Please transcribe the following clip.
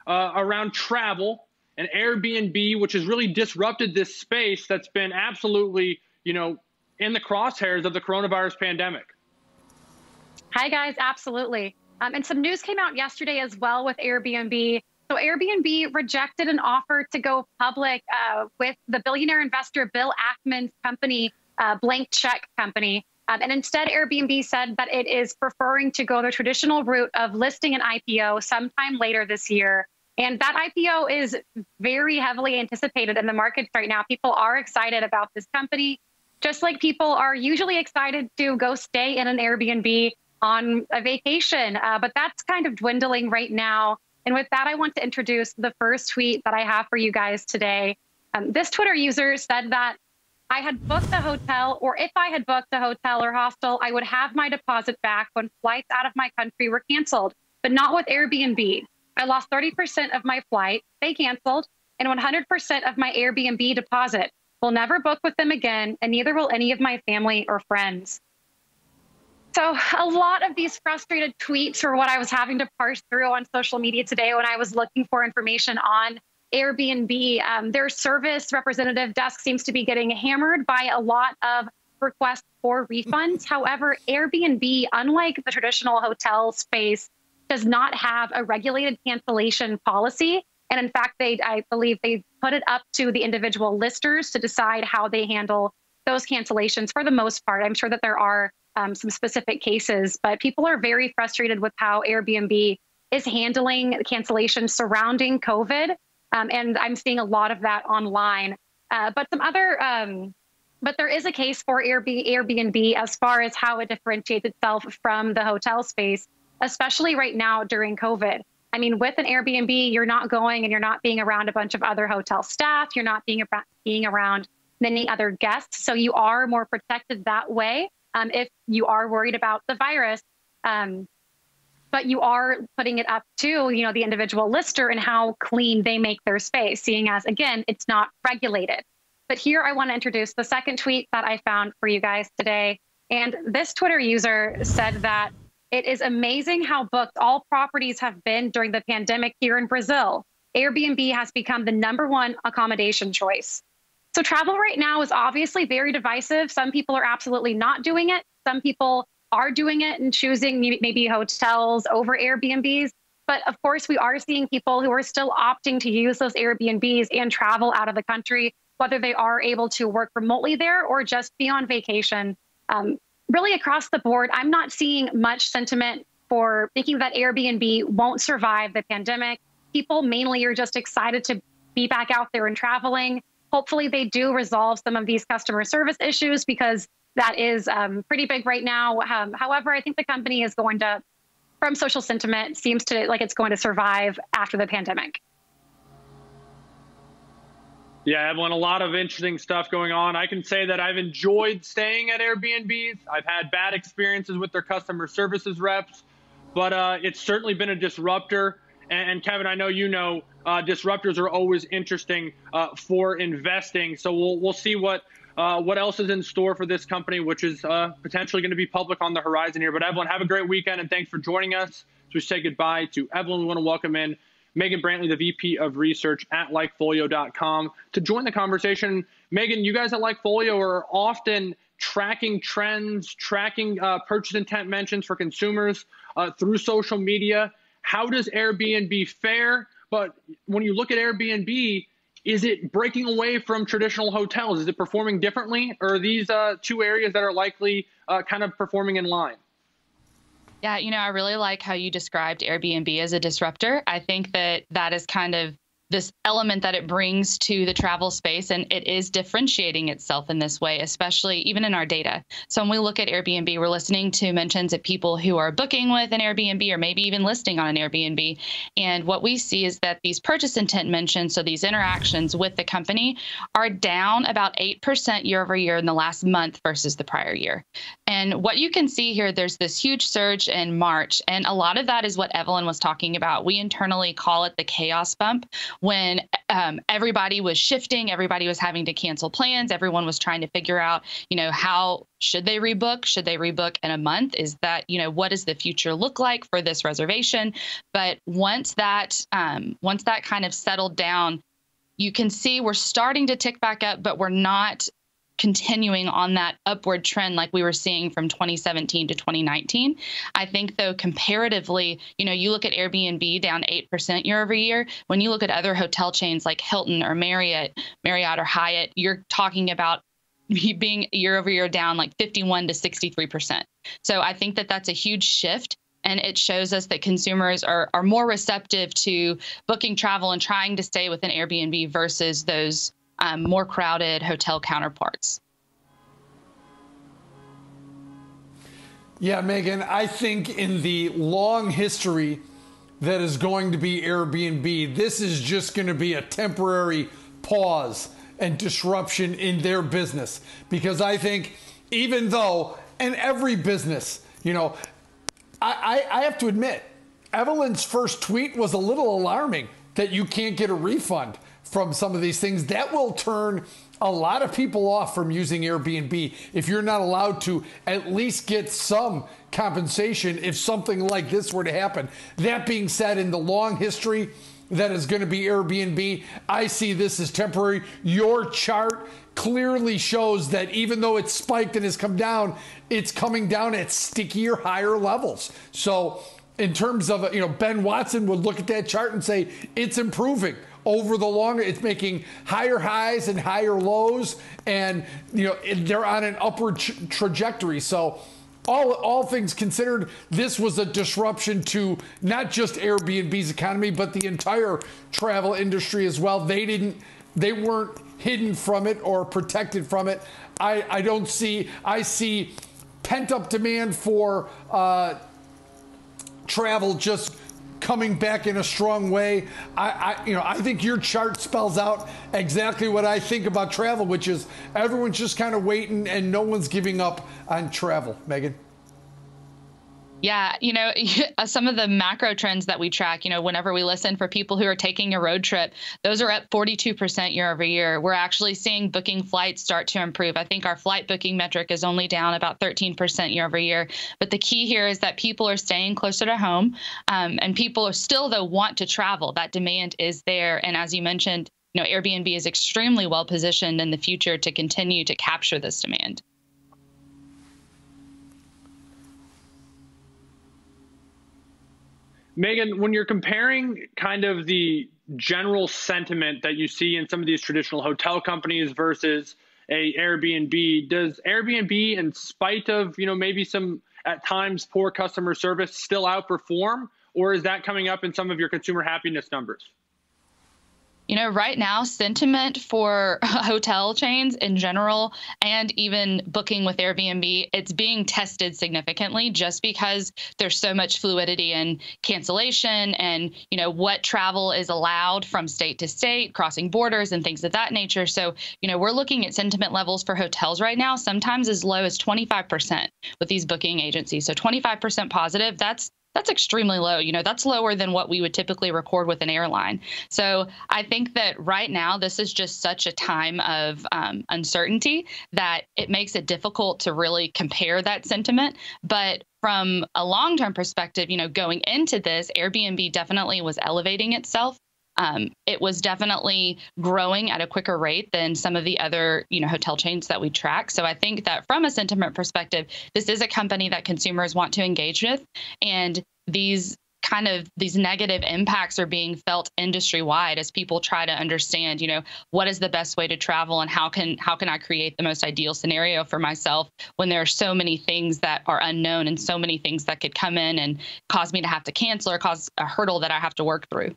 around travel and Airbnb, which has really disrupted this space that's been absolutely, in the crosshairs of the coronavirus pandemic. Hi, guys. Absolutely. And some news came out yesterday as well with Airbnb. So Airbnb rejected an offer to go public with the billionaire investor Bill Ackman's company, Blank Check Company. And instead, Airbnb said that it is preferring to go the traditional route of listing an IPO sometime later this year. And that IPO is very heavily anticipated in the markets right now. People are excited about this company, just like people are usually excited to go stay in an Airbnb on a vacation. But that's kind of dwindling right now. And with that, I want to introduce the first tweet that I have for you guys today. This Twitter user said that I had booked a hotel, or if I had booked a hotel or hostel, I would have my deposit back when flights out of my country were canceled, but not with Airbnb. I lost 30% of my flight, they canceled, and 100% of my Airbnb deposit. Will never book with them again, and neither will any of my family or friends. So a lot of these frustrated tweets are what I was having to parse through on social media today when I was looking for information on Airbnb. Their service representative desk seems to be getting hammered by a lot of requests for refunds. However, Airbnb, unlike the traditional hotel space, does not have a regulated cancellation policy. And in fact, I believe they put it up to the individual listers to decide how they handle those cancellations for the most part. I'm sure that there are some specific cases, but people are very frustrated with how Airbnb is handling cancellations surrounding COVID. And I'm seeing a lot of that online. But there is a case for Airbnb as far as how it differentiates itself from the hotel space, especially right now during COVID. I mean, with an Airbnb, you're not going and you're not being around a bunch of other hotel staff. You're not being around many other guests. So you are more protected that way if you are worried about the virus. But you are putting it up to, the individual lister and how clean they make their space, seeing as, again, it's not regulated. But here I want to introduce the second tweet that I found for you guys today. And this Twitter user said that it is amazing how booked all properties have been during the pandemic here in Brazil. Airbnb has become the #1 accommodation choice. So travel right now is obviously very divisive. Some people are absolutely not doing it. Some people are doing it and choosing maybe hotels over Airbnbs. But of course, we are seeing people who are still opting to use those Airbnbs and travel out of the country, whether they are able to work remotely there or just be on vacation. Really across the board, I'm not seeing much sentiment for thinking that Airbnb won't survive the pandemic. People mainly are just excited to be back out there and traveling. Hopefully they do resolve some of these customer service issues because that is pretty big right now. However, I think the company is going to, from social sentiment, seems to like it's going to survive after the pandemic. Yeah, Evelyn, a lot of interesting stuff going on. I can say that I've enjoyed staying at Airbnbs. I've had bad experiences with their customer services reps, but it's certainly been a disruptor. And Kevin, I know disruptors are always interesting for investing. So we'll see what else is in store for this company, which is potentially going to be public on the horizon here. But Evelyn, have a great weekend, and thanks for joining us. As we say goodbye to Evelyn, we want to welcome in Megan Brantley, the VP of Research at LikeFolio.com, to join the conversation. Megan, you guys at LikeFolio are often tracking trends, tracking purchase intent mentions for consumers through social media. How does Airbnb fare? But when you look at Airbnb, is it breaking away from traditional hotels? Is it performing differently? Or are these two areas that are likely kind of performing in line? Yeah, I really like how you described Airbnb as a disruptor. I think that is kind of this element that it brings to the travel space, and it is differentiating itself in this way, especially even in our data. So when we look at Airbnb, we're listening to mentions of people who are booking with an Airbnb or maybe even listing on an Airbnb. And what we see is that these purchase intent mentions, so these interactions with the company, are down about 8% year over year in the last month versus the prior year. And what you can see here, there's this huge surge in March. And a lot of that is what Evelyn was talking about. We internally call it the chaos bump, when everybody was shifting, everybody was having to cancel plans, everyone was trying to figure out, how should they rebook? Should they rebook in a month? Is that, what does the future look like for this reservation? But once that kind of settled down, you can see we're starting to tick back up, but we're not continuing on that upward trend like we were seeing from 2017 to 2019. I think, though, comparatively, you look at Airbnb down 8% year over year. When you look at other hotel chains like Hilton or Marriott or Hyatt, you're talking about being year over year down like 51 to 63%. So I think that that's a huge shift. And it shows us that consumers are more receptive to booking travel and trying to stay within Airbnb versus those more crowded hotel counterparts. Yeah, Megan, I think in the long history that is going to be Airbnb, this is just going to be a temporary pause and disruption in their business. Because I think even though in every business, I have to admit, Evelyn's first tweet was a little alarming that you can't get a refund from some of these things. That will turn a lot of people off from using Airbnb if you're not allowed to at least get some compensation if something like this were to happen. That being said, in the long history that is going to be Airbnb, I see this as temporary. Your chart clearly shows that even though it's spiked and has come down, it's coming down at stickier, higher levels. So in terms of, Ben Watson would look at that chart and say it's improving over the longer. It's making higher highs and higher lows, and they're on an upward trajectory. So all things considered, this was a disruption to not just Airbnb's economy, but the entire travel industry as well. They weren't hidden from it or protected from it. I see pent-up demand for travel just coming back in a strong way. I think your chart spells out exactly what I think about travel, which is everyone's just kind of waiting and no one's giving up on travel. Megan? Yeah, some of the macro trends that we track, whenever we listen for people who are taking a road trip, those are up 42% year over year. We're actually seeing booking flights start to improve. I think our flight booking metric is only down about 13% year over year. But the key here is that people are staying closer to home, and people are still, though, want to travel. That demand is there. And as you mentioned, Airbnb is extremely well positioned in the future to continue to capture this demand. Megan, when you're comparing kind of the general sentiment that you see in some of these traditional hotel companies versus a Airbnb, does Airbnb, in spite of, maybe some at times poor customer service, still outperform, or is that coming up in some of your consumer happiness numbers? Right now, sentiment for hotel chains in general, and even booking with Airbnb, it's being tested significantly just because there's so much fluidity in cancellation and, what travel is allowed from state to state, crossing borders and things of that nature. So, we're looking at sentiment levels for hotels right now, sometimes as low as 25% with these booking agencies. So 25% positive, that's extremely low. That's lower than what we would typically record with an airline. So I think that right now, this is just such a time of uncertainty that it makes it difficult to really compare that sentiment. But from a long-term perspective, going into this, Airbnb definitely was elevating itself. It was definitely growing at a quicker rate than some of the other, hotel chains that we track. So I think that from a sentiment perspective, this is a company that consumers want to engage with. And these negative impacts are being felt industry-wide as people try to understand, what is the best way to travel and how can I create the most ideal scenario for myself when there are so many things that are unknown and so many things that could come in and cause me to have to cancel or cause a hurdle that I have to work through.